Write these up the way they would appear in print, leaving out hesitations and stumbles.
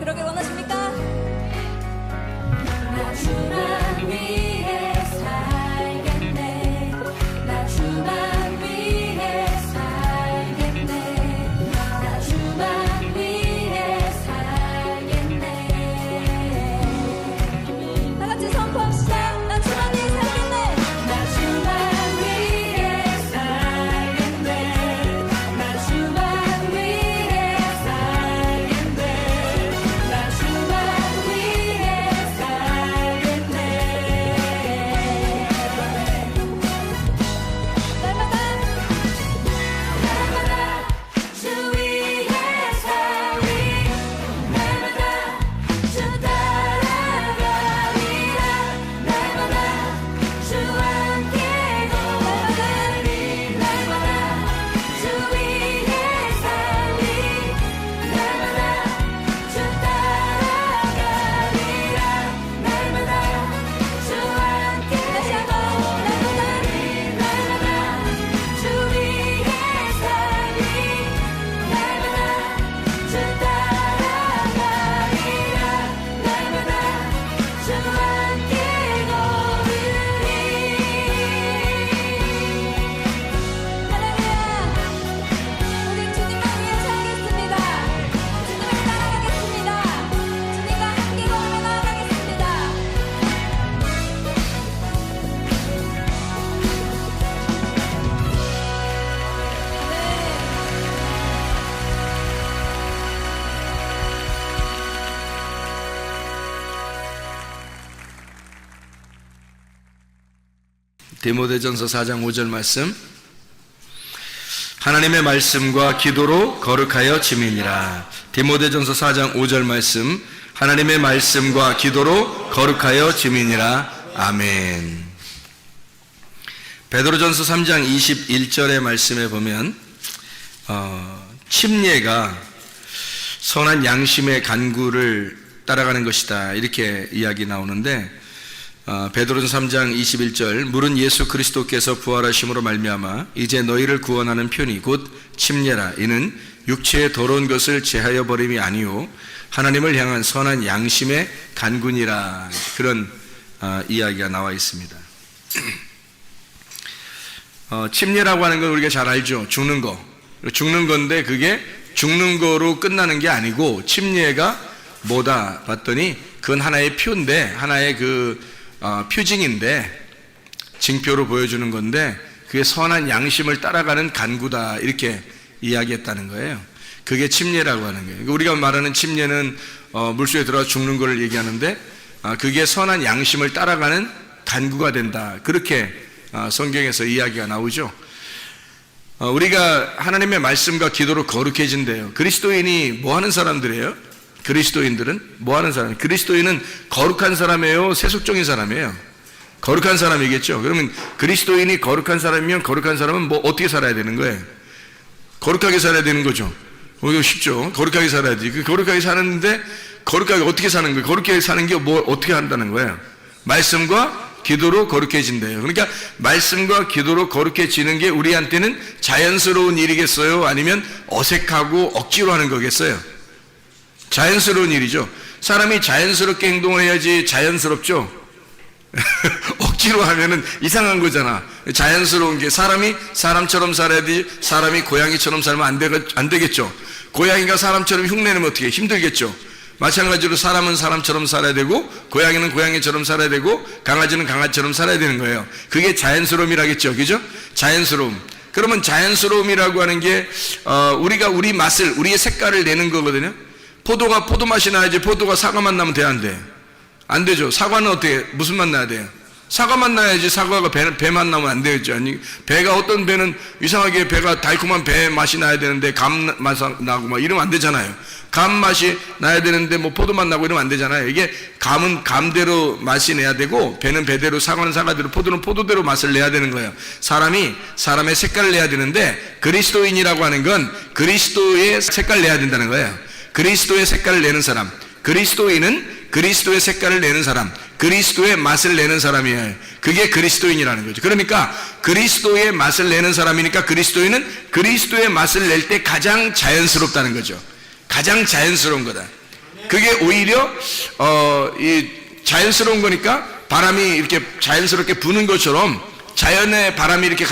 그러길 원하십니까? 나 주만 위해 살겠네. 나 주만 위해 살겠네. 나 주만 위해 살겠네. 다 같이 선포합시다. 나 주만 위해 살겠네. 나 주만 위해 살겠네. 나 주만 위해 살겠네. 나 주만 위해 살겠네. 날마다 주 위해 살리. 날마다 주 따라가리라. 날마다 주 함께 걸으리. 날마다 주 위해 살리. 날마다 주 따라가리라. 날마다 주 함께 걸으리. 날마다 주 위해 살리. 날마다 주 따라가리라. 날마다 주 함께 걸으리. 할렐루야. 우리 주님을 위해 살겠습니다. 주님을 따라가겠습니다. 주님과 함께 걸어 나아가겠습니다. 디모데전서 4장 5절 말씀. 하나님의 말씀과 기도로 거룩하여 지미니라. 디모데전서 4장 5절 말씀. 하나님의 말씀과 기도로 거룩하여 지미니라. 아멘. 베드로전서 3장 21절의 말씀에 보면 침례가 선한 양심의 간구를 따라가는 것이다, 이렇게 이야기 나오는데, 베드로전서 3장 21절, 물은 예수 그리스도께서 부활하심으로 말미암아 이제 너희를 구원하는 편이 곧 침례라. 이는 육체의 더러운 것을 제하여 버림이 아니요 하나님을 향한 선한 양심의 간구니라. 그런 이야기가 나와 있습니다. 침례라고 하는 건 우리가 잘 알죠. 죽는 건데 그게 죽는 거로 끝나는 게 아니고, 침례가 뭐다 봤더니 그건 하나의 표인데, 하나의 표징인데, 징표로 보여주는 건데, 그게 선한 양심을 따라가는 간구다, 이렇게 이야기했다는 거예요. 그게 침례라고 하는 거예요. 우리가 말하는 침례는 물속에 들어가 죽는 거를 얘기하는데, 그게 선한 양심을 따라가는 간구가 된다, 그렇게 성경에서 이야기가 나오죠. 우리가 하나님의 말씀과 기도로 거룩해진대요. 그리스도인이 뭐 하는 사람들이에요? 그리스도인들은 뭐 하는 사람이에요? 그리스도인은 거룩한 사람이에요? 세속적인 사람이에요? 거룩한 사람이겠죠. 그러면 그리스도인이 거룩한 사람이면, 거룩한 사람은 뭐 어떻게 살아야 되는 거예요? 거룩하게 살아야 되는 거죠. 이거 쉽죠. 거룩하게 살아야지. 거룩하게 사는데, 거룩하게 어떻게 사는 거예요? 거룩하게 사는 게 뭐 어떻게 한다는 거예요? 말씀과 기도로 거룩해진대요. 그러니까 말씀과 기도로 거룩해지는 게 우리한테는 자연스러운 일이겠어요? 아니면 어색하고 억지로 하는 거겠어요? 자연스러운 일이죠. 사람이 자연스럽게 행동을 해야지 자연스럽죠. 억지로 하면은 이상한 거잖아. 자연스러운 게, 사람이 사람처럼 살아야지, 사람이 고양이처럼 살면 안 되겠죠. 고양이가 사람처럼 흉내내면 어떻게 힘들겠죠. 마찬가지로 사람은 사람처럼 살아야 되고, 고양이는 고양이처럼 살아야 되고, 강아지는 강아지처럼 살아야 되는 거예요. 그게 자연스러움이라겠죠. 그죠? 자연스러움. 그러면 자연스러움이라고 하는 게 우리가 우리 맛을, 우리의 색깔을 내는 거거든요. 포도가 포도맛이 나야지, 포도가 사과맛 나면 돼, 안 돼? 안 되죠. 사과는 어떻게, 무슨 맛 나야 돼요? 사과맛 나야지. 사과가 배맛 나면 안 되겠죠. 아니, 배가, 어떤 배는 이상하게 배가 달콤한 배 맛이 나야 되는데 감 맛 나고 막 이러면 안 되잖아요. 감 맛이 나야 되는데 뭐 포도맛 나고 이러면 안 되잖아요. 이게 감은 감대로 맛이 내야 되고, 배는 배대로, 사과는 사과대로, 포도는 포도대로 맛을 내야 되는 거예요. 사람이 사람의 색깔을 내야 되는데, 그리스도인이라고 하는 건 그리스도의 색깔을 내야 된다는 거예요. 그리스도의 색깔을 내는 사람, 그리스도인은 그리스도의 색깔을 내는 사람, 그리스도의 맛을 내는 사람이에요. 그게 그리스도인이라는 거죠. 그러니까 그리스도의 맛을 내는 사람이니까 그리스도인은 그리스도의 맛을 낼 때 가장 자연스럽다는 거죠. 가장 자연스러운 거다. 그게 오히려 이 자연스러운 거니까 바람이 이렇게 자연스럽게 부는 것처럼, 자연의 바람이 이렇게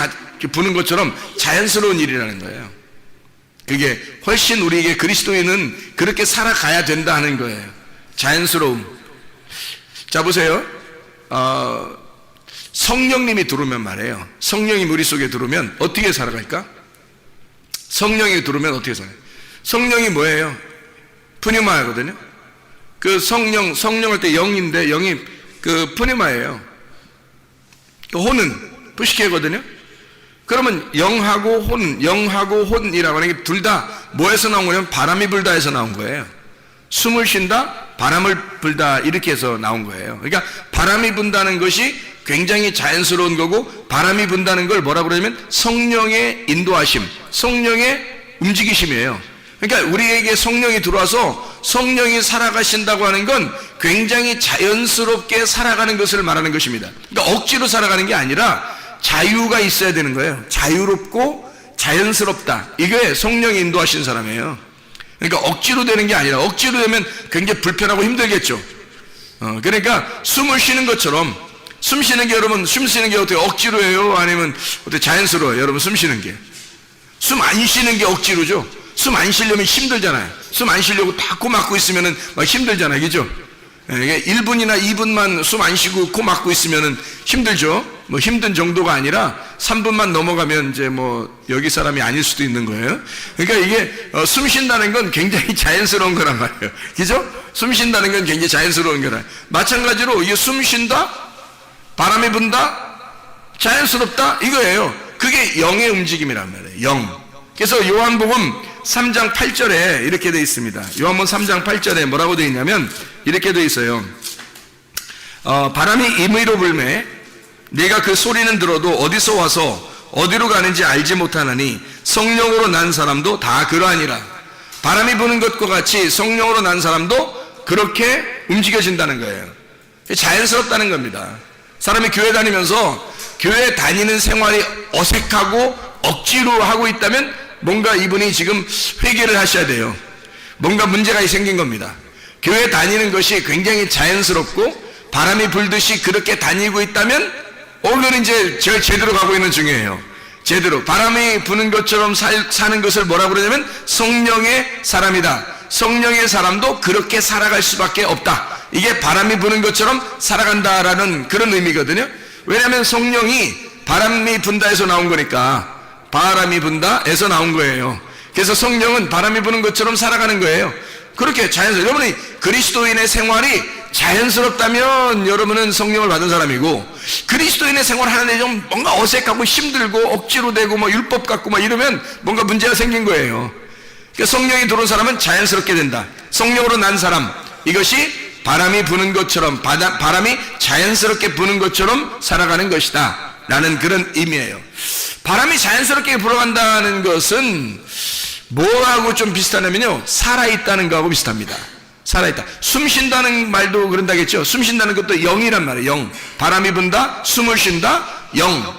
부는 것처럼 자연스러운 일이라는 거예요. 그게 훨씬 우리에게 그리스도인은 그렇게 살아가야 된다 하는 거예요. 자연스러움. 자, 보세요. 성령님이 들어오면 말이에요. 성령이 우리 속에 들어오면 어떻게 살아갈까? 성령이 들어오면 어떻게 살아요? 성령이 뭐예요? 푸니마거든요. 그 성령할 때 영인데, 영이 그 푸니마예요. 혼은 푸시케거든요. 그러면 영하고 혼이라고 하는 게 둘 다 뭐에서 나온 거냐면 바람이 불다 해서 나온 거예요. 숨을 쉰다, 바람을 불다, 이렇게 해서 나온 거예요. 그러니까 바람이 분다는 것이 굉장히 자연스러운 거고, 바람이 분다는 걸 뭐라고 그러냐면 성령의 인도하심, 성령의 움직이심이에요. 그러니까 우리에게 성령이 들어와서 성령이 살아가신다고 하는 건 굉장히 자연스럽게 살아가는 것을 말하는 것입니다. 그러니까 억지로 살아가는 게 아니라 자유가 있어야 되는 거예요. 자유롭고 자연스럽다. 이게 성령이 인도하신 사람이에요. 그러니까 억지로 되는 게 아니라, 억지로 되면 굉장히 불편하고 힘들겠죠. 그러니까 숨을 쉬는 것처럼, 숨 쉬는 게, 여러분 숨 쉬는 게 어떻게 억지로 해요? 아니면 어떻게 자연스러워요? 여러분 숨 쉬는 게. 숨 안 쉬는 게 억지로죠. 숨 안 쉬려면 힘들잖아요. 숨 안 쉬려고 다 코 막고 있으면은 막 힘들잖아요. 그죠? 이게 1분이나 2분만 숨 안 쉬고 코 막고 있으면은 힘들죠. 뭐 힘든 정도가 아니라 3분만 넘어가면 이제 뭐 여기 사람이 아닐 수도 있는 거예요. 그러니까 이게 숨 쉰다는 건 굉장히 자연스러운 거란 말이에요. 그죠? 숨 쉰다는 건 굉장히 자연스러운 거라. 마찬가지로 이게 숨 쉰다, 바람이 분다, 자연스럽다, 이거예요. 그게 영의 움직임이란 말이에요. 영. 그래서 요한복음 3장 8절에 이렇게 되어 있습니다. 요한복음 3장 8절에 뭐라고 되어 있냐면 이렇게 되어 있어요. 바람이 임의로 불매 내가 그 소리는 들어도 어디서 와서 어디로 가는지 알지 못하나니 성령으로 난 사람도 다 그러하니라. 바람이 부는 것과 같이 성령으로 난 사람도 그렇게 움직여진다는 거예요. 자연스럽다는 겁니다. 사람이 교회 다니면서 교회 다니는 생활이 어색하고 억지로 하고 있다면 뭔가 이분이 지금 회개를 하셔야 돼요. 뭔가 문제가 생긴 겁니다. 교회 다니는 것이 굉장히 자연스럽고 바람이 불듯이 그렇게 다니고 있다면 오늘은 이제 제대로 가고 있는 중이에요. 제대로 바람이 부는 것처럼 사는 것을 뭐라고 그러냐면 성령의 사람이다. 성령의 사람도 그렇게 살아갈 수밖에 없다. 이게 바람이 부는 것처럼 살아간다라는 그런 의미거든요. 왜냐하면 성령이 바람이 분다에서 나온 거니까, 바람이 분다에서 나온 거예요. 그래서 성령은 바람이 부는 것처럼 살아가는 거예요. 그렇게 자연스럽게, 여러분이 그리스도인의 생활이 자연스럽다면 여러분은 성령을 받은 사람이고, 그리스도인의 생활 하는데 좀 뭔가 어색하고 힘들고 억지로 되고 뭐 율법 같고 막 이러면 뭔가 문제가 생긴 거예요. 그러니까 성령이 들어온 사람은 자연스럽게 된다. 성령으로 난 사람, 이것이 바람이 부는 것처럼, 바람이 자연스럽게 부는 것처럼 살아가는 것이다 라는 그런 의미예요. 바람이 자연스럽게 불어간다는 것은 뭐하고 좀 비슷하냐면요, 살아있다는 거하고 비슷합니다. 살아있다. 숨 쉰다는 말도 그런다겠죠. 숨 쉰다는 것도 영이란 말이에요. 영. 바람이 분다, 숨을 쉰다, 영.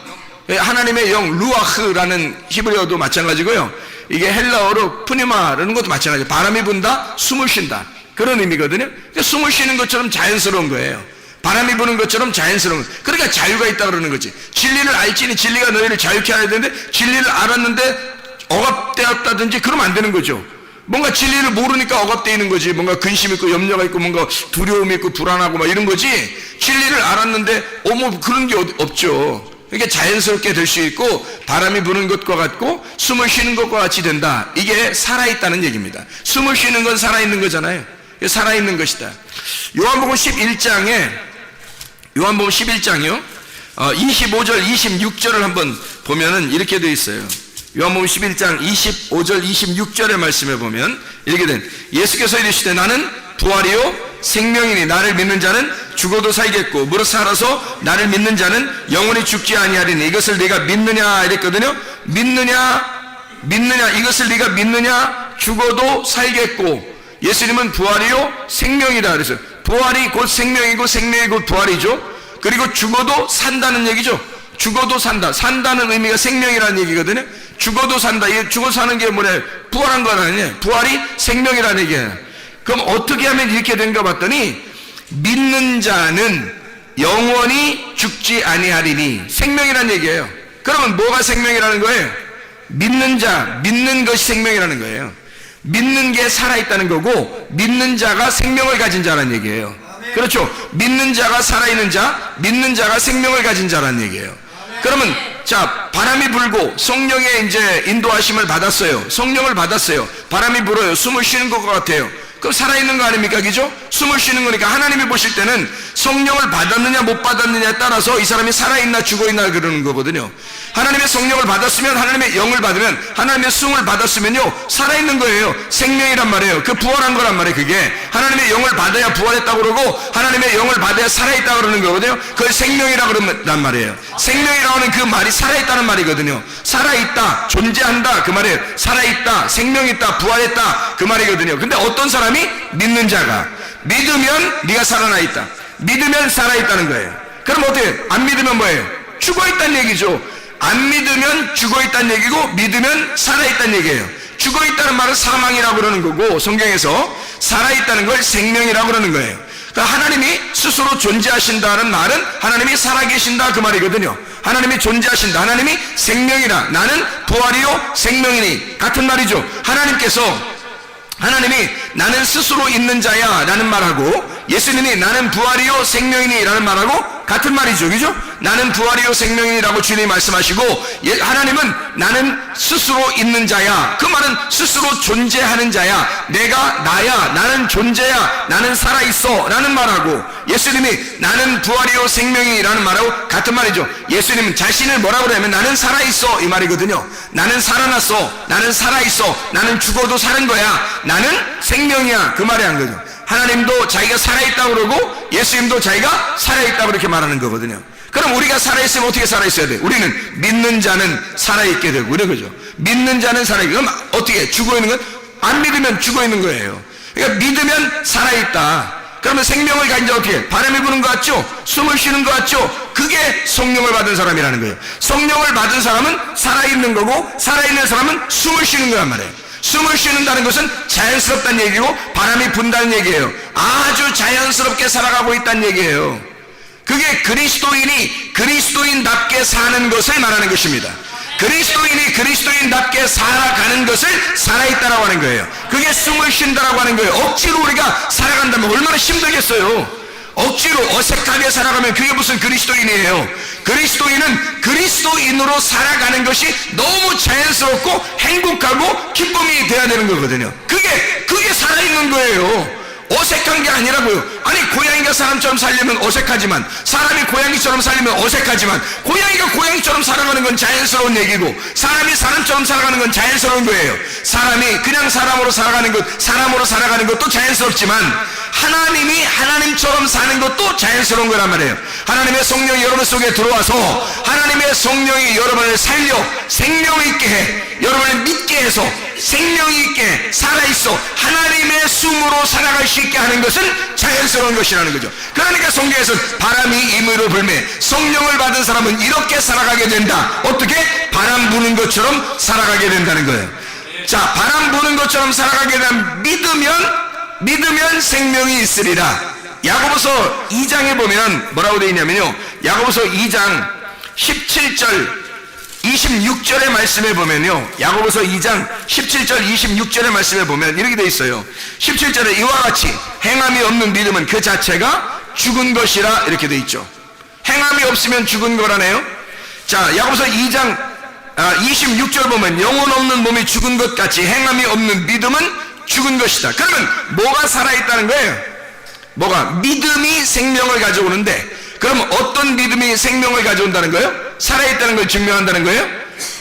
하나님의 영, 루아흐라는 히브리어도 마찬가지고요. 이게 헬라어로 푸니마라는 것도 마찬가지예요. 바람이 분다, 숨을 쉰다, 그런 의미거든요. 숨을 쉬는 것처럼 자연스러운 거예요. 바람이 부는 것처럼 자연스러운 거예요. 그러니까 자유가 있다고 그러는 거지. 진리를 알지니 진리가 너희를 자유케 하야 되는데, 진리를 알았는데 억압되었다든지 그러면 안 되는 거죠. 뭔가 진리를 모르니까 억압되는 거지. 뭔가 근심 있고 염려가 있고 뭔가 두려움이 있고 불안하고 막 이런 거지. 진리를 알았는데 뭐 그런 게 없죠. 그러니까 자연스럽게 될 수 있고, 바람이 부는 것과 같고 숨을 쉬는 것과 같이 된다. 이게 살아있다는 얘기입니다. 숨을 쉬는 건 살아있는 거잖아요. 살아있는 것이다. 요한복음 11장에, 요한복음 11장이요 25절 26절을 한번 보면은 이렇게 되어 있어요. 요한복음 11장 25절 26절의 말씀에 보면 이렇게 된, 예수께서 이르시되 나는 부활이요 생명이니 나를 믿는 자는 죽어도 살겠고 무릇 살아서 나를 믿는 자는 영원히 죽지 아니하리니 이것을 네가 믿느냐 이랬거든요. 믿느냐 이것을 네가 믿느냐. 죽어도 살겠고, 예수님은 부활이요 생명이다 그래서 부활이 곧 생명이고 생명이 곧 부활이죠. 그리고 죽어도 산다는 얘기죠. 죽어도 산다. 산다는 의미가 생명이라는 얘기거든요. 죽어도 산다. 이게 죽어 사는 게 뭐래? 부활한 거 아니에요. 부활이 생명이라는 얘기예요. 그럼 어떻게 하면 이렇게 된가 봤더니 믿는 자는 영원히 죽지 아니하리니, 생명이란 얘기예요. 그러면 뭐가 생명이라는 거예요? 믿는 자, 믿는 것이 생명이라는 거예요. 믿는 게 살아있다는 거고, 믿는 자가 생명을 가진 자라는 얘기예요. 그렇죠? 믿는 자가 살아있는 자, 믿는 자가 생명을 가진 자라는 얘기예요. 그러면 자, 바람이 불고 성령의 이제 인도하심을 받았어요. 성령을 받았어요. 바람이 불어요. 숨을 쉬는 것 같아요. 그럼 살아있는 거 아닙니까? 그죠? 숨을 쉬는 거니까 하나님이 보실 때는 성령을 받았느냐 못 받았느냐에 따라서 이 사람이 살아있나 죽어있나 그러는 거거든요. 하나님의 성령을 받았으면, 하나님의 영을 받으면, 하나님의 숨을 받았으면요 살아있는 거예요. 생명이란 말이에요. 그 부활한 거란 말이에요. 그게 하나님의 영을 받아야 부활했다고 그러고, 하나님의 영을 받아야 살아있다고 그러는 거거든요. 그걸 생명이라고 그런단 말이에요. 생명이라고 하는 그 말이 살아있다는 말이거든요. 살아있다, 존재한다 그 말이에요. 살아있다, 생명있다, 부활했다 그 말이거든요. 근데 어떤 사람이 믿는 자가, 믿으면 네가 살아나 있다, 믿으면 살아있다는 거예요. 그럼 어떻게? 안 믿으면 뭐예요? 죽어있다는 얘기죠. 안 믿으면 죽어있다는 얘기고, 믿으면 살아있다는 얘기예요. 죽어있다는 말은 사망이라고 그러는 거고, 성경에서 살아있다는 걸 생명이라고 그러는 거예요. 그러니까 하나님이 스스로 존재하신다는 말은 하나님이 살아계신다 그 말이거든요. 하나님이 존재하신다, 하나님이 생명이라, 나는 부활이요 생명이니 같은 말이죠. 하나님이 나는 스스로 있는 자야 라는 말하고, 예수님이 나는 부활이요 생명이니 라는 말하고 같은 말이죠. 그죠? 나는 부활이요 생명이라고 주님이 말씀하시고, 하나님은 나는 스스로 있는 자야, 그 말은 스스로 존재하는 자야, 내가 나야, 나는 존재야, 나는 살아있어 라는 말하고, 예수님이 나는 부활이요 생명이라는 말하고 같은 말이죠. 예수님은 자신을 뭐라고 그러냐면 나는 살아있어 이 말이거든요. 나는 살아났어, 나는 살아있어, 나는 죽어도 사는 거야, 나는 생명이야 그 말이 한 거죠. 하나님도 자기가 살아있다고 그러고, 예수님도 자기가 살아있다고 그렇게 말하는 거거든요. 그럼 우리가 살아있으면 어떻게 살아있어야 돼? 우리는 믿는 자는 살아있게 되고 이런 거죠. 믿는 자는 살아있게. 그럼 어떻게? 죽어있는 건? 안 믿으면 죽어있는 거예요. 그러니까 믿으면 살아있다. 그러면 생명을 가진 자 어떻게? 바람이 부는 것 같죠? 숨을 쉬는 것 같죠? 그게 성령을 받은 사람이라는 거예요. 성령을 받은 사람은 살아있는 거고, 살아있는 사람은 숨을 쉬는 거란 말이에요. 숨을 쉬는다는 것은 자연스럽다는 얘기고, 바람이 분다는 얘기예요. 아주 자연스럽게 살아가고 있다는 얘기예요. 그게 그리스도인이 그리스도인답게 사는 것을 말하는 것입니다. 그리스도인이 그리스도인답게 살아가는 것을 살아있다라고 하는 거예요. 그게 숨을 쉰다라고 하는 거예요. 억지로 우리가 살아간다면 얼마나 힘들겠어요. 억지로 어색하게 살아가면 그게 무슨 그리스도인이에요. 그리스도인은 그리스도인으로 살아가는 것이 너무 자연스럽고 행복하고 기쁨이 돼야 되는 거거든요. 그게 살아있는 거예요. 어색한 게 아니라고요. 아니, 고양이가 사람처럼 살려면 어색하지만, 사람이 고양이처럼 살려면 어색하지만, 고양이가 고양이처럼 살아가는 건 자연스러운 얘기고, 사람이 사람처럼 살아가는 건 자연스러운 거예요. 사람이 그냥 사람으로 살아가는 것, 사람으로 살아가는 것도 자연스럽지만, 하나님이 하나님처럼 사는 것도 자연스러운 거란 말이에요. 하나님의 성령이 여러분 속에 들어와서 하나님의 성령이 여러분을 살려 생명 있게 해, 여러분을 믿게 해서 생명 있게 살아있어 하나님의 숨으로 살아갈 수 있게 하는 것은 자연스러운 것이라는 거죠. 그러니까 성경에서는 바람이 임의로 불매, 성령을 받은 사람은 이렇게 살아가게 된다. 어떻게? 바람 부는 것처럼 살아가게 된다는 거예요. 자, 바람 부는 것처럼 살아가게 되면 믿으면 생명이 있으리라. 야고보서 2장에 보면 뭐라고 되어 있냐면요, 야고보서 2장 17절 26절의 말씀에 보면요, 야고보서 2장 17절 26절의 말씀에 보면 이렇게 되어 있어요. 17절에 이와 같이 행함이 없는 믿음은 그 자체가 죽은 것이라 이렇게 되어 있죠. 행함이 없으면 죽은 거라네요. 자, 야고보서 2장 26절 보면 영혼 없는 몸이 죽은 것 같이 행함이 없는 믿음은 죽은 것이다. 그러면 뭐가 살아있다는 거예요? 뭐가? 믿음이 생명을 가져오는데, 그럼 어떤 믿음이 생명을 가져온다는 거예요? 살아있다는 걸 증명한다는 거예요?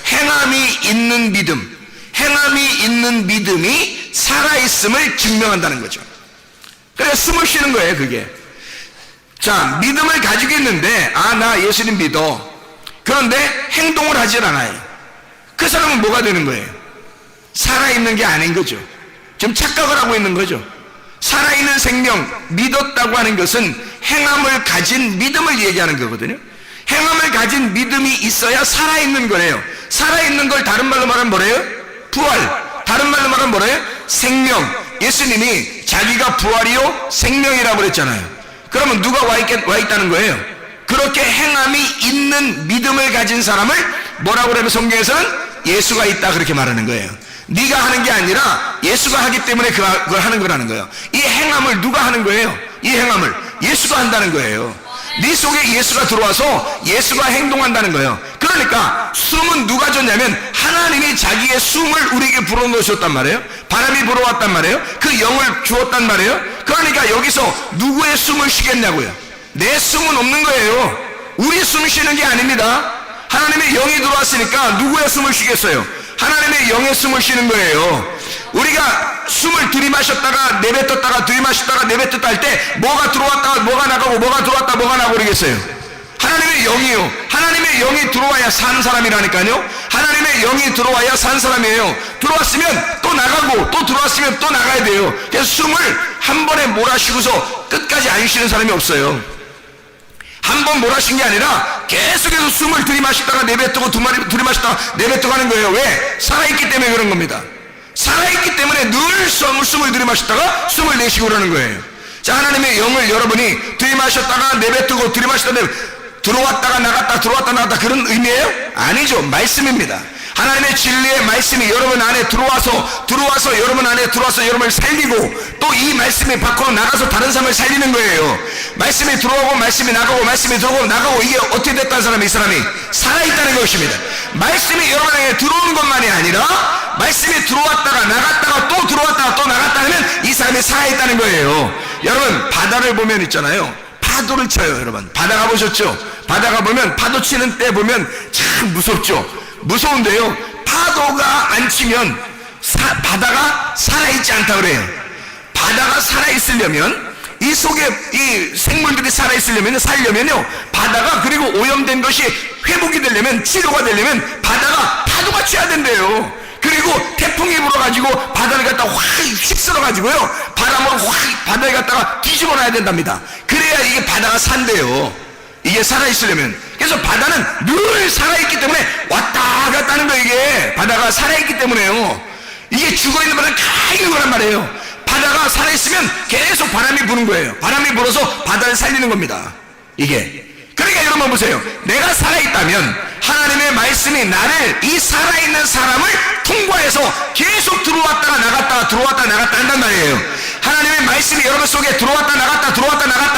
행함이 있는 믿음, 행함이 있는 믿음이 살아있음을 증명한다는 거죠. 그래서 숨을 쉬는 거예요, 그게. 자, 믿음을 가지고 있는데, 나 예수님 믿어. 그런데 행동을 하질 않아요. 그 사람은 뭐가 되는 거예요? 살아있는 게 아닌 거죠. 지금 착각을 하고 있는 거죠. 살아있는 생명, 믿었다고 하는 것은 행함을 가진 믿음을 얘기하는 거거든요. 행함을 가진 믿음이 있어야 살아있는 거래요. 살아있는 걸 다른 말로 말하면 뭐래요? 부활. 다른 말로 말하면 뭐래요? 생명. 예수님이 자기가 부활이요 생명이라고 그랬잖아요. 그러면 누가 와 있다는 거예요? 그렇게 행함이 있는 믿음을 가진 사람을 뭐라고 그러면 성경에서는 예수가 있다 그렇게 말하는 거예요. 네가 하는 게 아니라 예수가 하기 때문에 그걸 하는 거라는 거예요. 이 행함을 누가 하는 거예요? 이 행함을 예수가 한다는 거예요. 네 속에 예수가 들어와서 예수가 행동한다는 거예요. 그러니까 숨은 누가 줬냐면 하나님이 자기의 숨을 우리에게 불어넣으셨단 말이에요. 바람이 불어왔단 말이에요. 그 영을 주었단 말이에요. 그러니까 여기서 누구의 숨을 쉬겠냐고요. 내 숨은 없는 거예요. 우리 숨 쉬는 게 아닙니다. 하나님의 영이 들어왔으니까 누구의 숨을 쉬겠어요? 하나님의 영의 숨을 쉬는 거예요. 우리가 숨을 들이마셨다가 내뱉었다가 들이마셨다가 내뱉었다 할 때 뭐가 들어왔다가 뭐가 나가고 뭐가 들어왔다 뭐가 나가고 그러겠어요? 하나님의 영이요. 하나님의 영이 들어와야 산 사람이라니까요. 하나님의 영이 들어와야 산 사람이에요. 들어왔으면 또 나가고 또 들어왔으면 또 나가야 돼요. 그래서 숨을 한 번에 몰아쉬고서 끝까지 안 쉬는 사람이 없어요. 한 번 몰아쉰 게 아니라 계속해서 숨을 들이마시다가 내뱉고 들이마시다가 내뱉고 하는 거예요. 왜? 살아있기 때문에 그런 겁니다. 살아있기 때문에 늘 숨을 들이마시다가 숨을 내쉬고 그러는 거예요. 자, 하나님의 영을 여러분이 들이마셨다가 내뱉고 들이마시다가 들어왔다가 나갔다 들어왔다 나갔다 그런 의미예요? 아니죠. 말씀입니다. 하나님의 진리의 말씀이 여러분 안에 들어와서 여러분 안에 들어와서 여러분을 살리고 또 이 말씀이 밖으로 나가서 다른 사람을 살리는 거예요. 말씀이 들어오고 말씀이 나가고 말씀이 들어오고 나가고 이게 어떻게 됐다는 사람이 이 사람이 살아있다는 것입니다. 말씀이 여러분 안에 들어오는 것만이 아니라 말씀이 들어왔다가 나갔다가 또 들어왔다가 또 나갔다 하면 이 사람이 살아있다는 거예요. 여러분 바다를 보면 있잖아요. 파도를 쳐요. 여러분 바다 가보셨죠? 바다 가보면 파도 치는 때 보면 참 무섭죠. 무서운데요, 파도가 안 치면 바다가 살아있지 않다 그래요. 바다가 살아있으려면 이 속에 이 생물들이 살려면요 바다가 그리고 오염된 것이 회복이 되려면 치료가 되려면 바다가 파도가 쳐야 된대요. 그리고 태풍이 불어가지고 바다를 갖다가 확 휩쓸어가지고요 바람으로 확 바다에 갖다가 뒤집어 놔야 된답니다. 그래야 이게 바다가 산대요. 이게 살아있으려면. 그래서 바다는 늘 살아있기 때문에 왔다 갔다 하는 거예요. 이게 바다가 살아있기 때문에요. 이게 죽어있는 바다는 가만히 있는 거란 말이에요. 바다가 살아있으면 계속 바람이 부는 거예요. 바람이 불어서 바다를 살리는 겁니다. 이게. 그러니까 여러분 보세요. 내가 살아있다면 하나님의 말씀이 나를 이 살아있는 사람을 통과해서 계속 들어왔다가 나갔다가 들어왔다가 나갔다 한단 말이에요. 하나님의 말씀이 여러분 속에 들어왔다 나갔다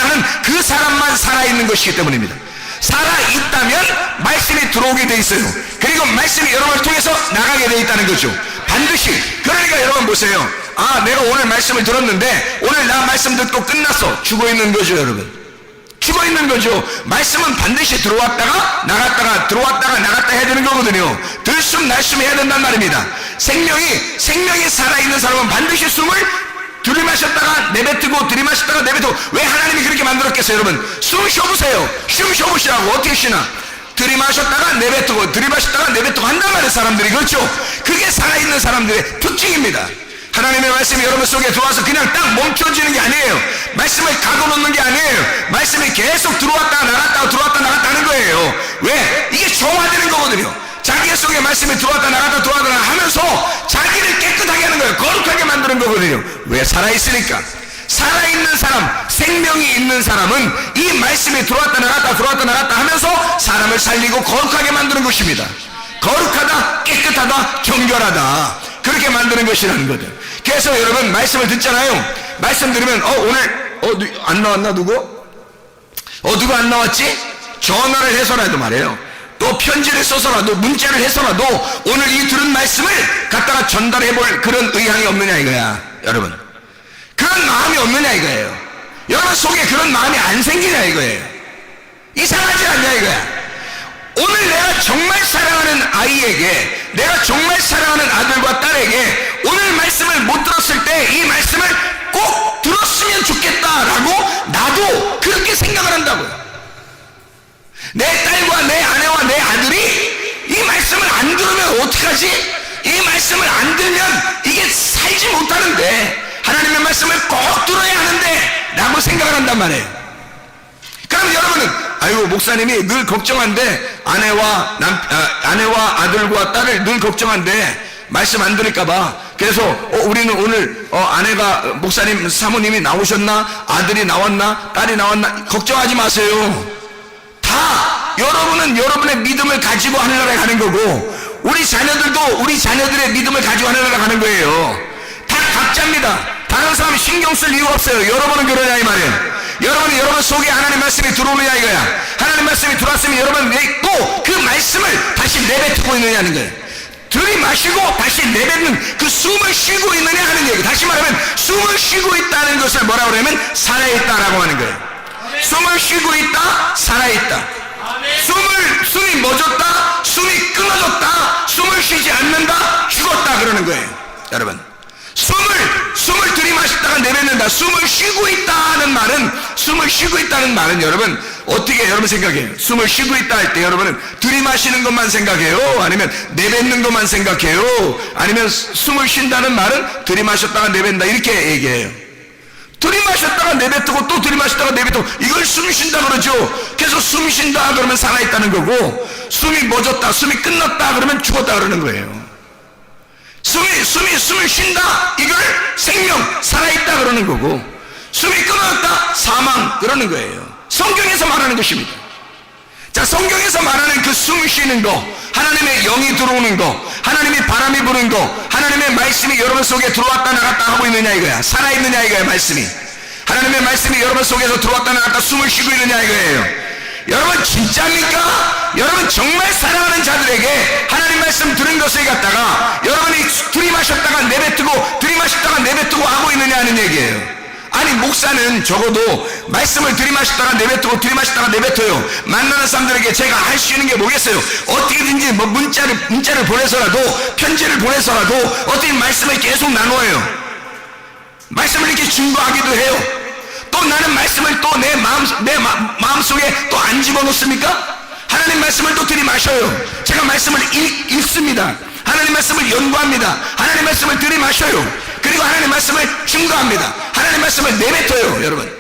하는 그 사람만 살아있는 것이기 때문입니다. 살아있다면 말씀이 들어오게 돼 있어요. 그리고 말씀이 여러분을 통해서 나가게 돼 있다는 거죠. 반드시. 그러니까 여러분 보세요. 아, 내가 오늘 말씀을 들었는데 오늘 나 말씀 듣고 끝났어. 죽어있는 거죠. 여러분 죽어있는 거죠. 말씀은 반드시 들어왔다가 나갔다가 들어왔다가 나갔다 해야 되는 거거든요. 들숨 날숨 해야 된단 말입니다. 생명이 살아있는 사람은 반드시 숨을 들이마셨다가 내뱉고 들이마셨다가 내뱉고. 왜 하나님이 그렇게 만들었겠어요? 여러분 숨 쉬어보세요. 숨 쉬어보시라고. 어떻게 쉬나? 들이마셨다가 내뱉고 들이마셨다가 내뱉고 한단 말이에요. 사람들이. 그렇죠? 그게 살아있는 사람들의 특징입니다. 하나님의 말씀이 여러분 속에 들어와서 그냥 딱 멈춰지는 게 아니에요. 말씀을 가둬놓는 게 아니에요. 말씀이 계속 들어왔다가 나갔다가 들어왔다 나갔다 하는 거예요. 왜? 이게 정화되는 거거든요. 자기 속에 말씀이 들어왔다 나갔다 하면서 자기를 깨끗하게 하는 거예요. 거룩하게 만드는 거거든요. 왜? 살아있으니까. 살아있는 사람, 생명이 있는 사람은 이 말씀이 들어왔다 나갔다 하면서 사람을 살리고 거룩하게 만드는 것입니다. 거룩하다, 깨끗하다, 정결하다, 그렇게 만드는 것이라는 거죠. 그래서 여러분 말씀을 듣잖아요. 말씀 들으면 오늘 안 나왔나 누구? 누구 안 나왔지? 전화를 해서라도 말이에요. 또 편지를 써서라도 문자를 해서라도 오늘 이 들은 말씀을 갖다가 전달해볼 그런 의향이 없느냐 이거야. 여러분 그런 마음이 없느냐 이거예요. 여러분 속에 그런 마음이 안 생기냐 이거예요. 이상하지 않냐 이거야. 오늘 내가 정말 사랑하는 아이에게, 내가 정말 사랑하는 아들과 딸에게 오늘 말씀을 못 들었을 때 이 말씀을 꼭 들었으면 좋겠다라고 나도 그렇게 생각을 한다고요. 내 딸과 내 아내와 내 아들이 이 말씀을 안 들으면 어떡하지? 이 말씀을 안 들으면 이게 살지 못하는데, 하나님의 말씀을 꼭 들어야 하는데 라고 생각을 한단 말이에요. 그럼 여러분은 아이고 목사님이 늘 걱정한데 아내와 아들과 딸을 늘 걱정한데 말씀 안 들을까봐 그래서 우리는 오늘 아내가 목사님 사모님이 나오셨나, 아들이 나왔나, 딸이 나왔나 걱정하지 마세요. 다 여러분은 여러분의 믿음을 가지고 하늘나라에 가는 거고, 우리 자녀들도 우리 자녀들의 믿음을 가지고 하늘나라에 가는 거예요. 다 각자입니다. 다른 사람 신경 쓸 이유가 없어요. 여러분은 그러냐 이 말이에요. 여러분은 여러분 속에 하나님 말씀이 들어오느냐 이거야. 하나님 말씀이 들어왔으면 여러분 또 그 말씀을 다시 내뱉고 있느냐는 거예요. 들이마시고 다시 내뱉는 그 숨을 쉬고 있느냐 하는 얘기. 다시 말하면 숨을 쉬고 있다는 것을 뭐라고 그러면 살아있다라고 하는 거예요. 숨을 쉬고 있다, 살아있다. 숨이 멎었다, 숨이 끊어졌다, 숨을 쉬지 않는다, 죽었다 그러는 거예요. 여러분, 숨을 들이마셨다가 내뱉는다. 숨을 쉬고 있다는 말은 여러분 어떻게 여러분 생각해요? 숨을 쉬고 있다 할 때 여러분은 들이마시는 것만 생각해요? 아니면 내뱉는 것만 생각해요? 아니면 숨을 쉰다는 말은 들이마셨다가 내뱉는다 이렇게 얘기해요. 들이마셨다가 내뱉고 또 들이마셨다가 내뱉고 이걸 숨 쉰다 그러죠. 그래서 숨 쉰다 그러면 살아있다는 거고, 숨이 멎었다, 숨이 끝났다 그러면 죽었다 그러는 거예요. 숨을 쉰다 이걸 생명, 살아있다 그러는 거고, 숨이 끊어졌다, 사망 그러는 거예요. 성경에서 말하는 것입니다. 자, 성경에서 말하는 그 숨 쉬는 거, 하나님의 영이 들어오는 거, 하나님의 바람이 부는 거, 하나님의 말씀이 여러분 속에 들어왔다 나갔다 하고 있느냐 이거야. 살아있느냐 이거야. 말씀이, 하나님의 말씀이 여러분 속에서 들어왔다 나갔다 숨을 쉬고 있느냐 이거예요. 여러분 진짜입니까? 여러분 정말 사랑하는 자들에게 하나님 말씀 들은 것을 갖다가 여러분이 들이마셨다가 내뱉고 들이마셨다가 내뱉고 하고 있느냐 하는 얘기예요. 아니, 목사는 적어도 말씀을 들이마셨다가 내뱉고 들이마셨다가 내뱉어요. 만나는 사람들에게 제가 할 수 있는 게 뭐겠어요? 어떻게든지 뭐 문자를 보내서라도, 편지를 보내서라도 어떻게 말씀을 계속 나누어요. 말씀을 이렇게 증거하기도 해요. 또 나는 말씀을 또 내 마음속에 또 안 집어넣습니까? 하나님 말씀을 또 들이마셔요. 제가 말씀을 읽습니다. 하나님 말씀을 연구합니다. 하나님 말씀을 들이마셔요. 그리고 하나님 말씀을 증거합니다. 하나님 말씀을 내뱉어요. 여러분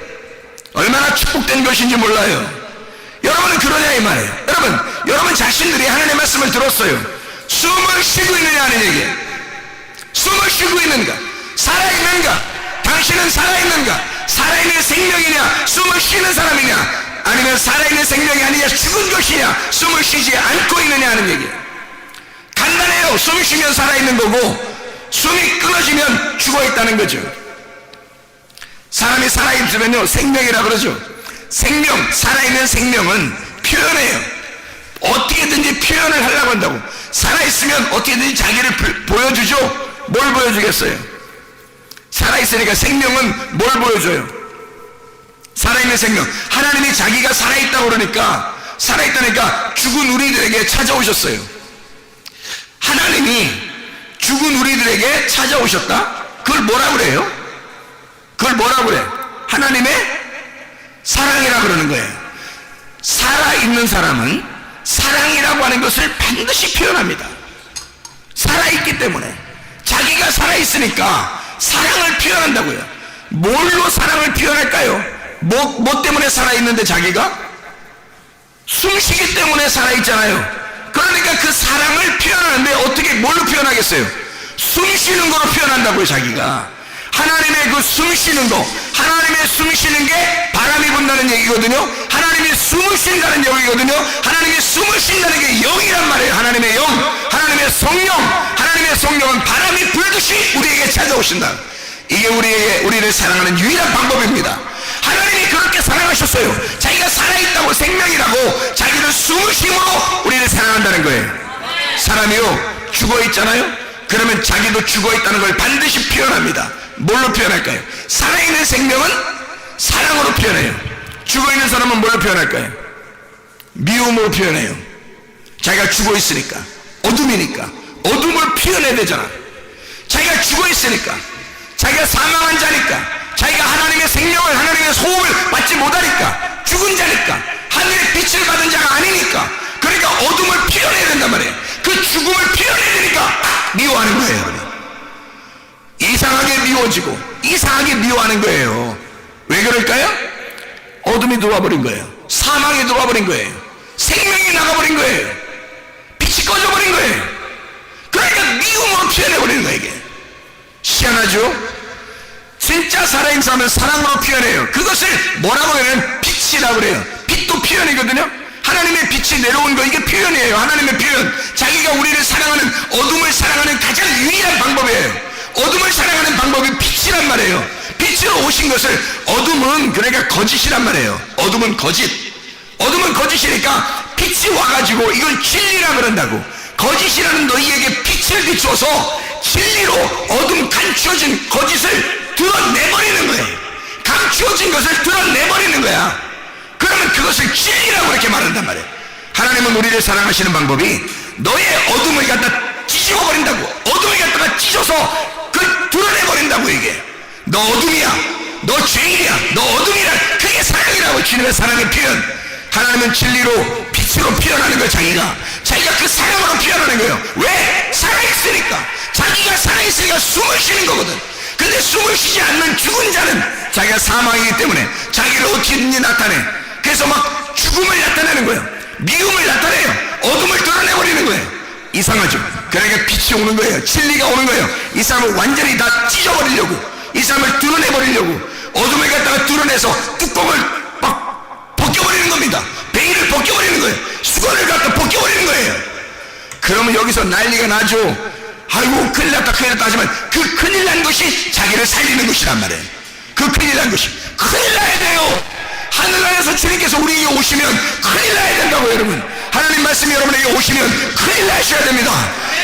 얼마나 축복된 것인지 몰라요. 여러분은 그러냐 이 말이에요. 여러분 자신들이 하나님 말씀을 들었어요. 숨을 쉬고 있느냐 하는 얘기예요. 숨을 쉬고 있는가? 살아있는가? 당신은 살아있는가? 살아있는 생명이냐? 숨을 쉬는 사람이냐? 아니면 살아있는 생명이 아니냐? 죽은 것이냐? 숨을 쉬지 않고 있느냐 하는 얘기예요. 간단해요. 숨 쉬면 살아있는 거고, 숨이 끊어지면 죽어있다는 거죠. 사람이 살아있으면요 생명이라 그러죠. 생명, 살아있는 생명은 표현해요. 어떻게든지 표현을 하려고 한다고. 살아있으면 어떻게든지 자기를 보여주죠. 뭘 보여주겠어요? 살아있으니까 생명은 뭘 보여줘요? 살아있는 생명, 하나님이 자기가 살아있다고 그러니까, 살아있다니까 죽은 우리들에게 찾아오셨어요. 하나님이 죽은 우리들에게 찾아오셨다? 그걸 뭐라 그래요? 그걸 뭐라 그래? 하나님의 사랑이라 그러는 거예요. 살아있는 사람은 사랑이라고 하는 것을 반드시 표현합니다. 살아있기 때문에, 자기가 살아있으니까 사랑을 표현한다고요. 뭘로 사랑을 표현할까요? 뭐 때문에 살아있는데 자기가? 숨쉬기 때문에 살아있잖아요. 그러니까 그 사랑을 표현하는데 어떻게 뭘로 표현하겠어요? 숨쉬는 거로 표현한다고요. 자기가 하나님의 그 숨쉬는 거, 하나님의 숨쉬는 게 바람이 분다는 얘기거든요. 하나님이 숨을 쉰다는 얘기거든요. 하나님이 숨을 쉰다는 게 영이란 말이에요. 하나님의 영, 하나님의 성령. 하나님의 성령은 바람이 불듯이 우리에게 찾아오신다. 이게 우리를 사랑하는 유일한 방법입니다. 하나님이 그렇게 사랑하셨어요. 자기가 살아있다고, 생명이라고 자기를 숨을 쉼으로 우리를 사랑한다는 거예요. 사람이요 죽어있잖아요. 그러면 자기도 죽어있다는 걸 반드시 표현합니다. 뭘로 표현할까요? 살아있는 생명은 사랑으로 표현해요. 죽어있는 사람은 뭘로 표현할까요? 미움으로 표현해요. 자기가 죽어있으니까, 어둠이니까 어둠을 표현해야 되잖아. 자기가 죽어있으니까, 자기가 사망한 자니까, 자기가 하나님의 생명을, 하나님의 소음을 받지 못하니까, 죽은 자니까, 하늘의 빛을 받은 자가 아니니까, 그러니까 어둠을 표현해야 된단 말이에요. 그 죽음을 표현해야 되니까 미워하는 거예요. 이상하게 미워지고 이상하게 미워하는 거예요. 왜 그럴까요? 어둠이 들어와버린 거예요. 사망이 들어와버린 거예요. 생명이 나가버린 거예요. 빛이 꺼져버린 거예요. 그러니까 미움으로 표현해버리는 거예요. 이게 희한하죠? 진짜 살아있는 사람은 사랑으로 표현해요. 그것을 뭐라고 하면 빛이라고 그래요. 빛도 표현이거든요. 하나님의 빛이 내려온 거, 이게 표현이에요. 하나님의 표현. 자기가 우리를 사랑하는, 어둠을 사랑하는 가장 유일한 방법이에요. 어둠을 사랑하는 방법이 빛이란 말이에요. 빛으로 오신 것을, 어둠은 그러니까 거짓이란 말이에요. 어둠은 거짓. 어둠은 거짓이니까 빛이 와가지고 이걸 진리라 그런다고. 거짓이라는 너희에게 빛을 비추어서 진리로 어둠 감추어진 거짓을 드러내버리는 거예요. 감추어진 것을 드러내버리는 거야. 그러면 그것을 진리라고 이렇게 말한단 말이에요. 하나님은 우리를 사랑하시는 방법이 너의 어둠을 갖다 찢어버린다고. 어둠을 갖다가 찢어서 그걸 드러내버린다고 이게. 너 어둠이야. 너 죄인이야. 너 어둠이라. 그게 사랑이라고. 주님의 사랑의 표현. 하나님은 진리로 빛으로 표현하는 거예요. 자기가 그 사랑으로 표현하는 거예요. 왜? 살아있으니까. 자기가 살아있으니까 숨을 쉬는 거거든. 근데 숨을 쉬지 않는 죽은 자는 자기가 사망이기 때문에 자기를 어떻게든지 나타내. 그래서 막 죽음을 나타내는 거예요. 미움을 나타내요. 어둠을 드러내버리는 거예요. 이상하죠? 그러니까 빛이 오는 거예요. 진리가 오는 거예요. 이 사람을 완전히 다 찢어버리려고, 이 사람을 드러내버리려고, 어둠을 갖다가 드러내서 뚜껑을 막 벗겨버리는 겁니다. 베일을 벗겨버리는 거예요. 수건을 갖다 벗겨버리는 거예요. 그러면 여기서 난리가 나죠. 아이고 큰일 났다 큰일 났다 하지만 그 큰일 난 것이 자기를 살리는 것이란 말이에요. 그 큰일 난 것이 큰일 나야 돼요. 하늘나라에서 주님께서 우리에게 오시면 큰일 나야 된다고. 여러분, 하나님 말씀이 여러분에게 오시면 큰일 나셔야 됩니다.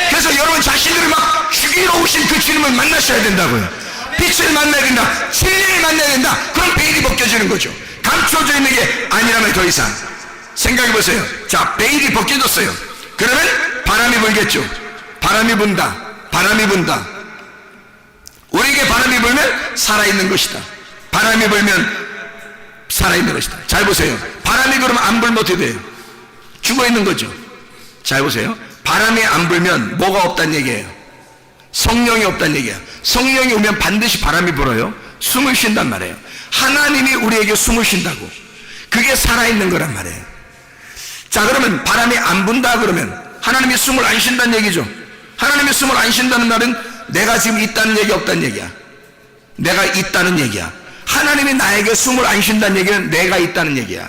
그래서 여러분 자신들을 막 죽이러 오신 그 주님을 만나셔야 된다고요. 빛을 만나야 된다. 진리를 만나야 된다. 그럼 베일이 벗겨지는 거죠. 감춰져 있는 게 아니라면 더 이상 생각해 보세요. 자, 베일이 벗겨졌어요. 그러면 바람이 불겠죠. 바람이 분다. 바람이 분다. 우리에게 바람이 불면 살아있는 것이다. 바람이 불면 살아있는 것이다. 잘 보세요. 바람이 그러면 안 불면 어떻게 돼요? 죽어있는 거죠. 잘 보세요. 바람이 안 불면 뭐가 없다는 얘기예요? 성령이 없다는 얘기야. 성령이 오면 반드시 바람이 불어요. 숨을 쉰단 말이에요. 하나님이 우리에게 숨을 쉰다고. 그게 살아있는 거란 말이에요. 자, 그러면 바람이 안 분다 그러면 하나님이 숨을 안 쉰다는 얘기죠. 하나님이 숨을 안 쉰다는 말은 내가 지금 있다는 얘기, 없다는 얘기야. 내가 있다는 얘기야. 하나님이 나에게 숨을 안 쉰다는 얘기는 내가 있다는 얘기야.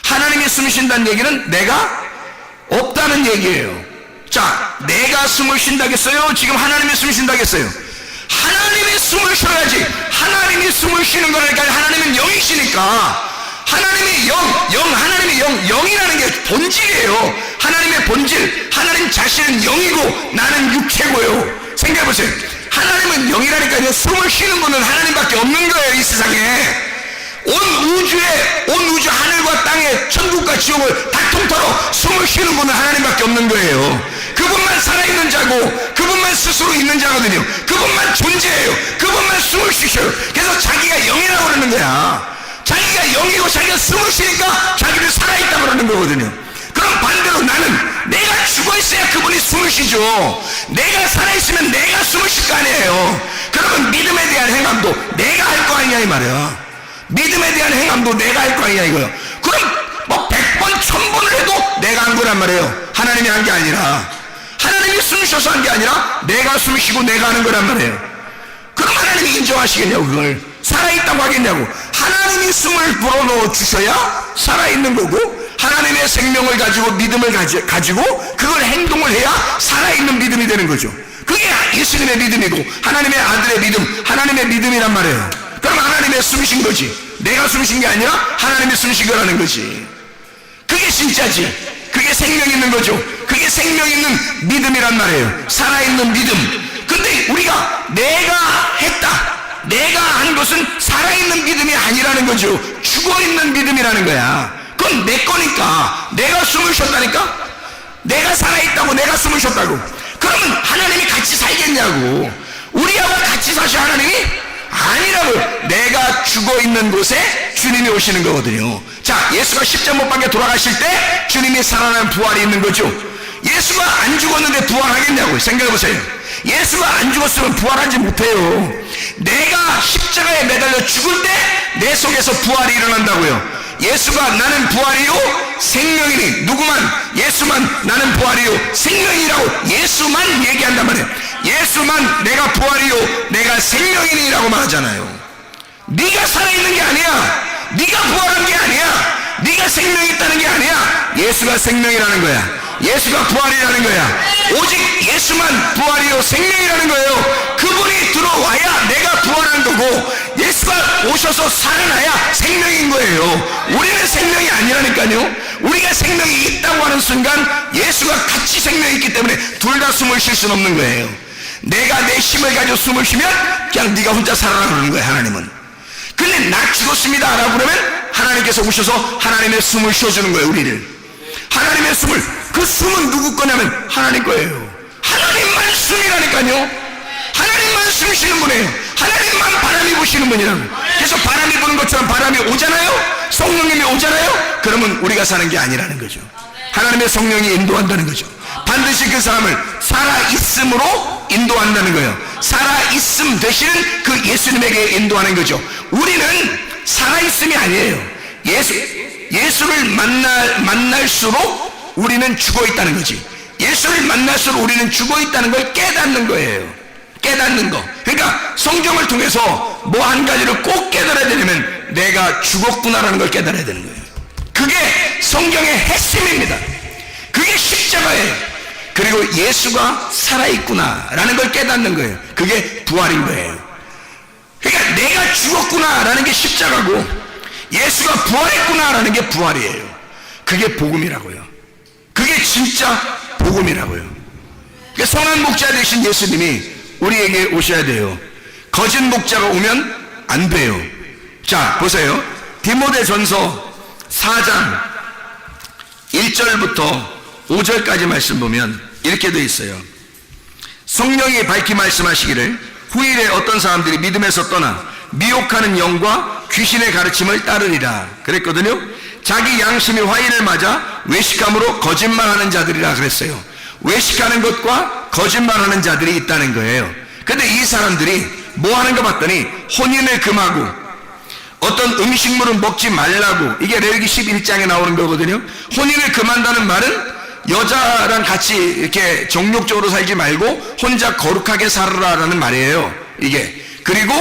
하나님이 숨 쉰다는 얘기는 내가 없다는 얘기예요. 자, 내가 숨을 쉰다겠어요? 지금 하나님이 숨 쉰다겠어요? 하나님이 숨을 쉬어야지. 하나님이 숨을 쉬는 거니까. 하나님은 영이시니까. 하나님이 하나님이 영이라는 게 본질이에요. 하나님의 본질, 하나님 자신은 영이고 나는 육체고요. 생각해보세요. 하나님은 영이라니까요. 숨을 쉬는 분은 하나님밖에 없는 거예요. 이 세상에 온 우주 하늘과 땅에 천국과 지옥을 다 통틀어 숨을 쉬는 분은 하나님밖에 없는 거예요. 그분만 살아있는 자고 그분만 스스로 있는 자거든요. 그분만 존재해요. 그분만 숨을 쉬셔요. 그래서 자기가 영이라고 그러는 거야. 자기가 영이고 자기가 숨을 쉬니까 자기를 살아있다고 그러는 거거든요. 그럼 반대로 나는 내가 죽어있어야 그분이 숨을 쉬죠. 내가 살아있으면 내가 숨을 쉴 거 아니에요. 그러면 믿음에 대한 행함도 내가 할 거 아니냐 이 말이야. 믿음에 대한 행함도 내가 할 거 아니냐 이거요. 그럼 뭐 100번 1000번을 해도 내가 한 거란 말이에요. 하나님이 한 게 아니라, 하나님이 숨 쉬어서 한 게 아니라 내가 숨 쉬고 내가 하는 거란 말이에요. 그럼 하나님이 인정하시겠냐고. 그걸 살아있다고 하겠냐고. 하나님이 숨을 불어넣어 주셔야 살아있는 거고, 하나님의 생명을 가지고 믿음을 가지고 그걸 행동을 해야 살아있는 믿음이 되는 거죠. 그게 예수님의 믿음이고 하나님의 아들의 믿음, 하나님의 믿음이란 말이에요. 그럼 하나님의 숨쉰 거지. 내가 숨쉰 게 아니라 하나님이 숨쉰 거라는 거지. 그게 진짜지. 그게 생명 있는 거죠. 그게 생명 있는 믿음이란 말이에요. 살아있는 믿음. 근데 우리가 내가 했다, 내가 한 것은 살아있는 믿음이 아니라는 거죠. 죽어있는 믿음이라는 거야. 그건 내 거니까. 내가 숨을 쉬었다니까. 내가 살아있다고, 내가 숨을 쉬었다고. 그러면 하나님이 같이 살겠냐고. 우리하고 같이 사셔 하나님이? 아니라고. 내가 죽어있는 곳에 주님이 오시는 거거든요. 자, 예수가 십자가 못 박혀 돌아가실 때 주님이 살아나는 부활이 있는 거죠. 예수가 안 죽었는데 부활하겠냐고. 생각해보세요. 예수가 안 죽었으면 부활하지 못해요. 내가 십자가에 매달려 죽을 때 내 속에서 부활이 일어난다고요. 예수가 나는 부활이요 생명이니, 누구만, 예수만 나는 부활이요 생명이라고 예수만 얘기한단 말이에요. 예수만 내가 부활이요 내가 생명이니라고 말하잖아요. 네가 살아있는 게 아니야. 네가 부활한 게 아니야. 네가 생명이 있다는 게 아니야. 예수가 생명이라는 거야. 예수가 부활이라는 거야. 오직 예수만 부활이요 생명이라는 거예요. 그분이 들어와야 내가 부활한 거고 예수가 오셔서 살아나야 생명인 거예요. 우리는 생명이 아니라니까요. 우리가 생명이 있다고 하는 순간 예수가 같이 생명이 있기 때문에 둘 다 숨을 쉴 수는 없는 거예요. 내가 내 힘을 가지고 숨을 쉬면 그냥 네가 혼자 살아라 그러는 거예요. 하나님은. 근데 나 죽었습니다 라고 그러면 하나님께서 오셔서 하나님의 숨을 쉬어주는 거예요. 우리를. 하나님의 숨을, 그 숨은 누구 거냐면 하나님 거예요. 하나님만 숨이라니까요. 하나님만 숨 쉬는 분이에요. 하나님만 바람이 부시는 분이라고. 그래서 바람이 부는 것처럼 바람이 오잖아요. 성령님이 오잖아요. 그러면 우리가 사는 게 아니라는 거죠. 하나님의 성령이 인도한다는 거죠. 반드시 그 사람을 살아있음으로 인도한다는 거예요. 살아있음 대신 그 예수님에게 인도하는 거죠. 우리는 살아있음이 아니에요. 예수를 만날수록 우리는 죽어있다는 거지. 예수를 만날수록 우리는 죽어있다는 걸 깨닫는 거예요. 깨닫는 거. 그러니까 성경을 통해서 뭐 한 가지를 꼭 깨달아야 되려면 내가 죽었구나라는 걸 깨달아야 되는 거예요. 그게 성경의 핵심입니다. 그게 십자가예요. 그리고 예수가 살아있구나라는 걸 깨닫는 거예요. 그게 부활인 거예요. 그러니까 내가 죽었구나라는 게 십자가고 예수가 부활했구나라는 게 부활이에요. 그게 복음이라고요. 그게 진짜 복음이라고요. 그러니까 선한 목자 되신 예수님이 우리에게 오셔야 돼요. 거짓 목자가 오면 안 돼요. 자, 보세요. 디모데전서 4장 1절부터 5절까지 말씀 보면 이렇게 되어 있어요. 성령이 밝히 말씀하시기를 후일에 어떤 사람들이 믿음에서 떠나 미혹하는 영과 귀신의 가르침을 따르리라 그랬거든요. 자기 양심이 화인을 맞아 외식함으로 거짓말하는 자들이라 그랬어요. 외식하는 것과 거짓말하는 자들이 있다는 거예요. 근데 이 사람들이 뭐 하는 거 봤더니 혼인을 금하고 어떤 음식물은 먹지 말라고, 이게 레위기 11장에 나오는 거거든요. 혼인을 금한다는 말은 여자랑 같이 이렇게 정욕적으로 살지 말고 혼자 거룩하게 살아라라는 말이에요. 이게. 그리고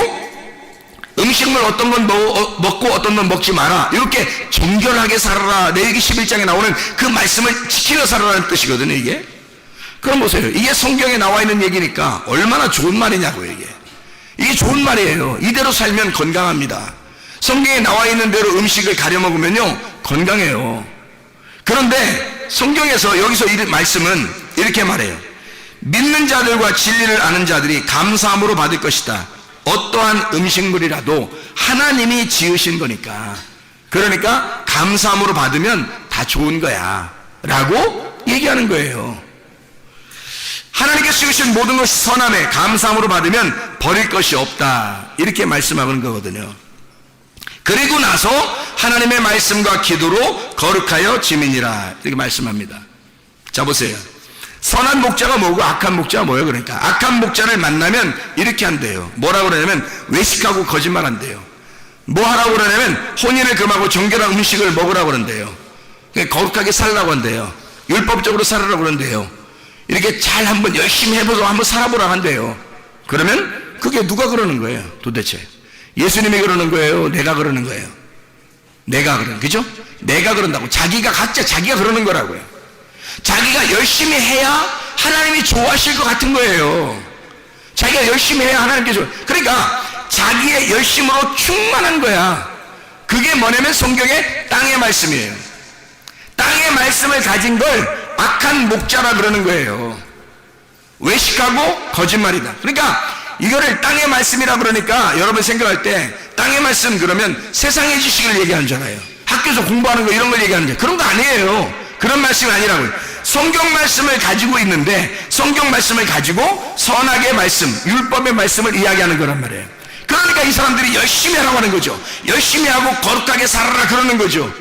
음식물 어떤 건 먹고 어떤 건 먹지 마라. 이렇게 정결하게 살아라. 레위기 11장에 나오는 그 말씀을 지키며 살아라는 뜻이거든요. 이게. 그럼 보세요. 이게 성경에 나와 있는 얘기니까 얼마나 좋은 말이냐고요. 이게 좋은 말이에요. 이대로 살면 건강합니다. 성경에 나와 있는 대로 음식을 가려 먹으면요 건강해요. 그런데 성경에서 여기서 이 말씀은 이렇게 말해요. 믿는 자들과 진리를 아는 자들이 감사함으로 받을 것이다. 어떠한 음식물이라도 하나님이 지으신 거니까, 그러니까 감사함으로 받으면 다 좋은 거야 라고 얘기하는 거예요. 하나님께서 지으신 모든 것이 선함에 감사함으로 받으면 버릴 것이 없다, 이렇게 말씀하는 거거든요. 그리고 나서 하나님의 말씀과 기도로 거룩하여 지민이라 이렇게 말씀합니다. 자, 보세요. 선한 목자가 뭐고 악한 목자가 뭐예요? 그러니까 악한 목자를 만나면 이렇게 한대요. 뭐라고 그러냐면 외식하고 거짓말한대요. 뭐 하라고 그러냐면 혼인을 금하고 정결한 음식을 먹으라고 그런대요. 거룩하게 살라고 한대요. 율법적으로 살으라고 그런대요. 이렇게 잘 한번 열심히 해보고 한번 살아보라고 한대요. 그러면 그게 누가 그러는 거예요 도대체? 예수님이 그러는 거예요? 내가 그러는 거예요? 내가 그러는, 그죠? 내가 그런다고. 각자 자기가 그러는 거라고요. 자기가 열심히 해야 하나님이 좋아하실 것 같은 거예요. 자기가 열심히 해야 하나님께서. 그러니까 자기의 열심으로 충만한 거야. 그게 뭐냐면 성경의 땅의 말씀이에요. 땅의 말씀을 가진 걸 악한 목자라 그러는 거예요. 외식하고 거짓말이다. 그러니까 이거를 땅의 말씀이라 그러니까 여러분 생각할 때 땅의 말씀 그러면 세상의 지식을 얘기하는 줄 알아요. 학교에서 공부하는 거 이런 걸 얘기하는 줄. 그런 거 아니에요. 그런 말씀이 아니라고요. 성경 말씀을 가지고 있는데 성경 말씀을 가지고 선악의 말씀, 율법의 말씀을 이야기하는 거란 말이에요. 그러니까 이 사람들이 열심히 하라고 하는 거죠. 열심히 하고 거룩하게 살아라 그러는 거죠.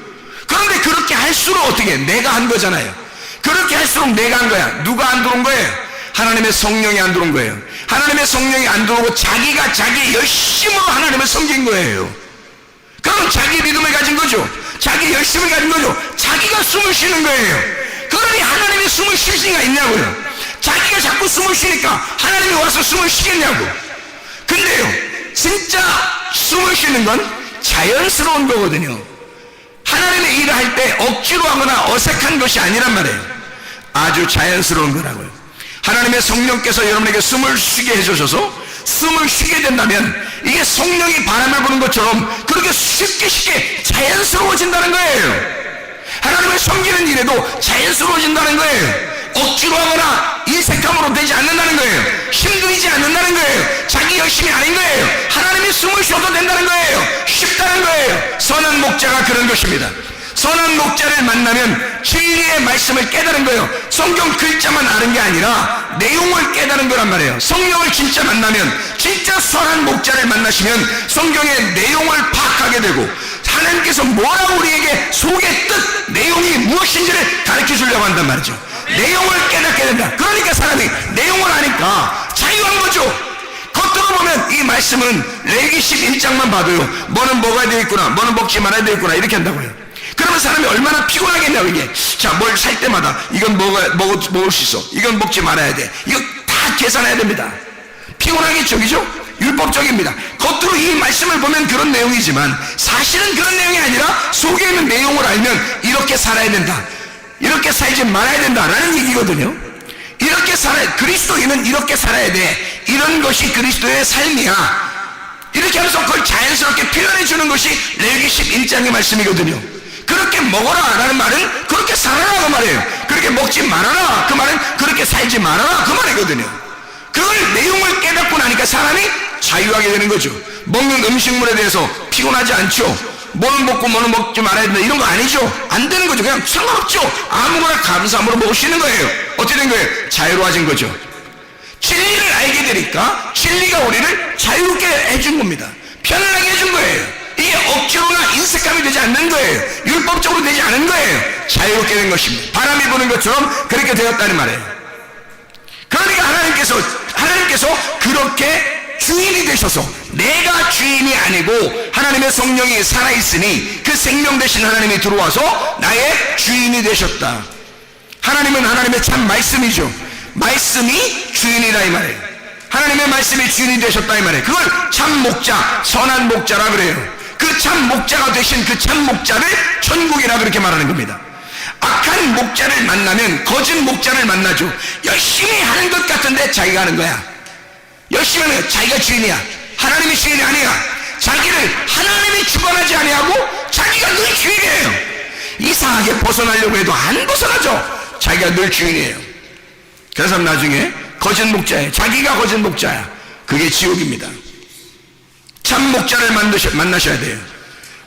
그런데 그렇게 할수록 어떻게 해? 내가 한 거잖아요. 그렇게 할수록 내가 한 거야. 누가 안 들어온 거예요? 하나님의 성령이 안 들어온 거예요. 하나님의 성령이 안 들어오고 자기가 자기 열심으로 하나님을 섬긴 거예요. 그럼 자기 믿음을 가진 거죠. 자기 열심을 가진 거죠. 자기가 숨을 쉬는 거예요. 그러니 하나님이 숨을 쉴 수가 있냐고요. 자기가 자꾸 숨을 쉬니까 하나님이 와서 숨을 쉬겠냐고. 근데요, 진짜 숨을 쉬는 건 자연스러운 거거든요. 하나님의 일을 할 때 억지로 하거나 어색한 것이 아니란 말이에요. 아주 자연스러운 거라고요. 하나님의 성령께서 여러분에게 숨을 쉬게 해주셔서 숨을 쉬게 된다면 이게 성령이 바람을 부는 것처럼 그렇게 쉽게 자연스러워진다는 거예요. 하나님을 섬기는 일에도 자연스러워진다는 거예요. 억지로 하거나 인색함으로 되지 않는다는 거예요. 힘들이지 않는다는 거예요. 자기 열심이 아닌 거예요. 하나님이 숨을 쉬어도 된다는 거예요. 쉽다는 거예요. 선한 목자가 그런 것입니다. 선한 목자를 만나면 진리의 말씀을 깨달은 거예요. 성경 글자만 아는 게 아니라 내용을 깨달은 거란 말이에요. 성령을 진짜 만나면, 진짜 선한 목자를 만나시면 성경의 내용을 파악하게 되고 하나님께서 뭐라고 우리에게 속의 뜻, 내용이 무엇인지를 가르쳐 주려고 한단 말이죠. 내용을 깨닫게 된다. 그러니까 사람이 내용을 아니까 자유한 거죠. 겉으로 보면 이 말씀은 레위기 11장만 봐도요, 뭐는 먹어야 되겠구나, 뭐는 먹지 말아야 되겠구나, 이렇게 한다고요. 그러면 사람이 얼마나 피곤하겠냐고. 이게 자, 뭘 살 때마다 이건 먹을 수 있어, 이건 먹지 말아야 돼, 이거 다 계산해야 됩니다. 피곤하겠죠, 그죠? 율법적입니다. 겉으로 이 말씀을 보면 그런 내용이지만 사실은 그런 내용이 아니라 속에 있는 내용을 알면 이렇게 살아야 된다, 이렇게 살지 말아야 된다라는 얘기거든요. 이렇게 살아야, 그리스도인은 이렇게 살아야 돼, 이런 것이 그리스도의 삶이야, 이렇게 하면서 그걸 자연스럽게 표현해 주는 것이 레위기 11장의 말씀이거든요. 그렇게 먹어라 라는 말은 그렇게 살아라 그 말이에요. 그렇게 먹지 말아라 그 말은 그렇게 살지 말아라 그 말이거든요. 그걸 내용을 깨닫고 나니까 사람이 자유하게 되는 거죠. 먹는 음식물에 대해서 피곤하지 않죠. 뭐는 먹고 뭐는 먹지 말아야 된다, 이런 거 아니죠. 안 되는 거죠. 그냥 상관없죠. 아무거나 감사함으로 먹을 수 있는 거예요. 어떻게 된 거예요? 자유로워진 거죠. 진리를 알게 되니까 진리가 우리를 자유롭게 해준 겁니다. 편안하게 해준 거예요. 이게 억지로나 인색감이 되지 않는 거예요. 율법적으로 되지 않은 거예요. 자유롭게 된 것입니다. 바람이 부는 것처럼 그렇게 되었다는 말이에요. 그러니까 하나님께서 그렇게 주인이 되셔서, 내가 주인이 아니고 하나님의 성령이 살아있으니 그 생명 되신 하나님이 들어와서 나의 주인이 되셨다. 하나님은 하나님의 참 말씀이죠. 말씀이 주인이다 이 말이에요. 하나님의 말씀이 주인이 되셨다 이 말이에요. 그걸 참 목자, 선한 목자라 그래요. 그 참 목자가 되신 그 참 목자를 천국이라 그렇게 말하는 겁니다. 악한 목자를 만나면 거짓 목자를 만나죠. 열심히 하는 것 같은데 자기가 하는 거야. 열심히 하는 거야. 자기가 주인이야. 하나님이 주인이 아니야. 자기를 하나님이 주관하지 아니하고 자기가 늘 주인이에요. 이상하게 벗어나려고 해도 안 벗어나죠. 자기가 늘 주인이에요. 그래서 나중에 거짓 목자예요. 자기가 거짓 목자야. 그게 지옥입니다. 참 목자를 만나셔야 돼요.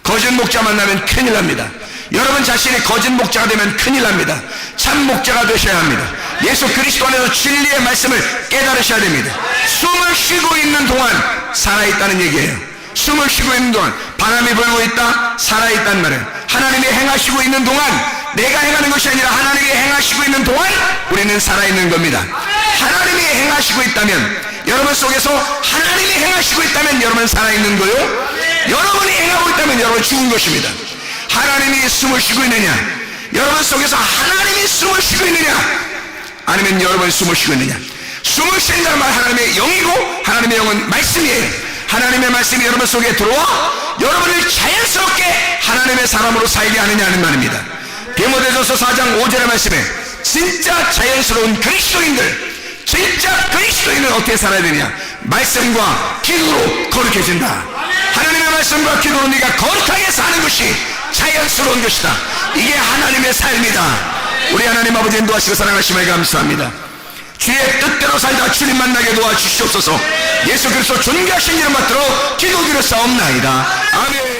거짓 목자 만나면 큰일 납니다. 여러분 자신이 거짓 목자가 되면 큰일 납니다. 참 목자가 되셔야 합니다. 예수 그리스도 안에서 진리의 말씀을 깨달으셔야 됩니다. 숨을 쉬고 있는 동안 살아있다는 얘기예요. 숨을 쉬고 있는 동안, 바람이 불고 있다, 살아있단 말이에요. 하나님이 행하시고 있는 동안, 내가 행하는 것이 아니라 하나님이 행하시고 있는 동안 우리는 살아있는 겁니다. 하나님이 행하시고 있다면, 여러분 속에서 하나님이 행하시고 있다면 여러분 살아있는 거요. 여러분이 행하고 있다면 여러분 죽은 것입니다. 하나님이 숨을 쉬고 있느냐, 여러분 속에서 하나님이 숨을 쉬고 있느냐, 아니면 여러분이 숨을 쉬고 있느냐. 숨을 쉰다는 말 하나님의 영이고 하나님의 영은 말씀이에요. 하나님의 말씀이 여러분 속에 들어와 여러분을 자연스럽게 하나님의 사람으로 살게 하느냐는 말입니다. 디모데전서 4장 5절의 말씀에 진짜 자연스러운 그리스도인들, 진짜 그리스도인은 어떻게 살아야 되냐? 말씀과 기도로 거룩해진다. 하나님의 말씀과 기도로 네가 거룩하게 사는 것이 자연스러운 것이다. 이게 하나님의 삶이다. 우리 하나님 아버지 인도하시고 사랑하심을 감사합니다. 주의 뜻대로 살다 주님 만나게 도와주시옵소서. 예수 그리스도 존귀하신 이름 받들어 기도드렸사옵나이다. 아멘.